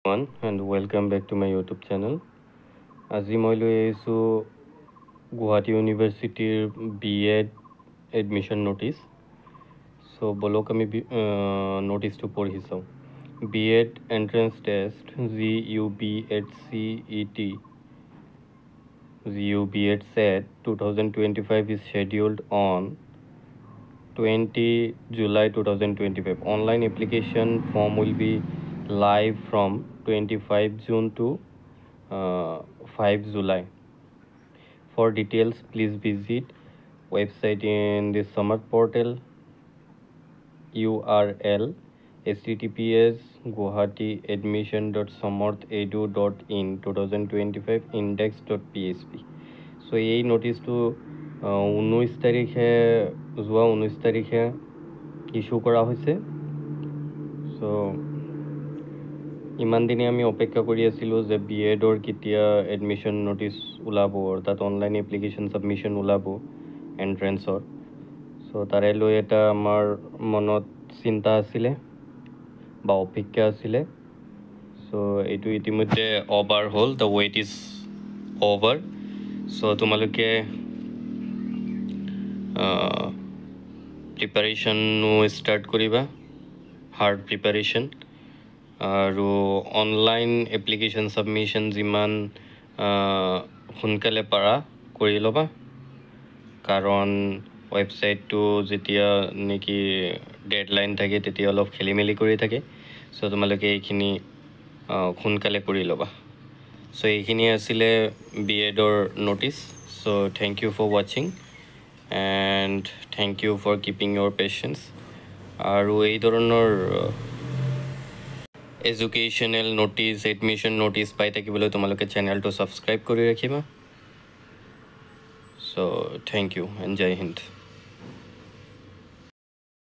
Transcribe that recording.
And welcome back to my YouTube channel. আজি মই লৈ আহিছোঁ গুৱাহাটী ইউনিভাৰ্চিটিৰ BEd এডমিশ্যন ন'টিছ। চ' বলক আমি ন'টিছটো পঢ়ি চাওঁ। BEd entrance test GUBET SET 2025 is scheduled on 20 July 2025. Online application form will be live from 25 June to 5 July. For details, please visit website in the Samarth portal. URL https guwahatiadmission.samarth.edu.in 2025 index.php. So এই নোটিছটো 19 তাৰিখে যোৱা 19 তাৰিখে issue কৰা হৈছে। So ইমান দিনে আমি অপেক্ষা কৰি আছিলোঁ যে BEdৰ কেতিয়া এডমিশ্যন নোটিছ ওলাব, অৰ্থাৎ অনলাইন এপ্লিকেশ্যন ছাবমিশ্যন ওলাব এণ্ট্ৰেন্সৰ। চ' তাৰে লৈ এটা আমাৰ মনত চিন্তা আছিলে বা অপেক্ষা আছিলে। চ' এইটো ইতিমধ্যে অভাৰ হ'ল, দ্য ৱেইট ইজ অভাৰ। চ' তোমালোকে প্ৰিপাৰেশ্যনো ষ্টাৰ্ট কৰিবা, হাৰ্ড প্ৰিপাৰেশ্যন, আৰু অনলাইন এপ্লিকেশ্যন ছাবমিশ্যন যিমান সোনকালে পাৰা কৰি ল'বা, কাৰণ ৱেবছাইটটো যেতিয়া নেকি ডেডলাইন থাকে তেতিয়া অলপ খেলি মেলি কৰি থাকে। চ' তোমালোকে এইখিনি সোনকালে কৰি ল'বা। চ' এইখিনি আছিলে BEdৰ notice. So' thank you for ৱাচিং and thank you for keeping your patience. আৰু এই ধৰণৰ এডুকেশ্যনেল ন'টিছ, এডমিশ্যন ন'টিছ পাই থাকিবলৈ তোমালোকে চেনেলটো ছাবস্ক্ৰাইব কৰি ৰাখিবা। So' thank you and Jai Hind.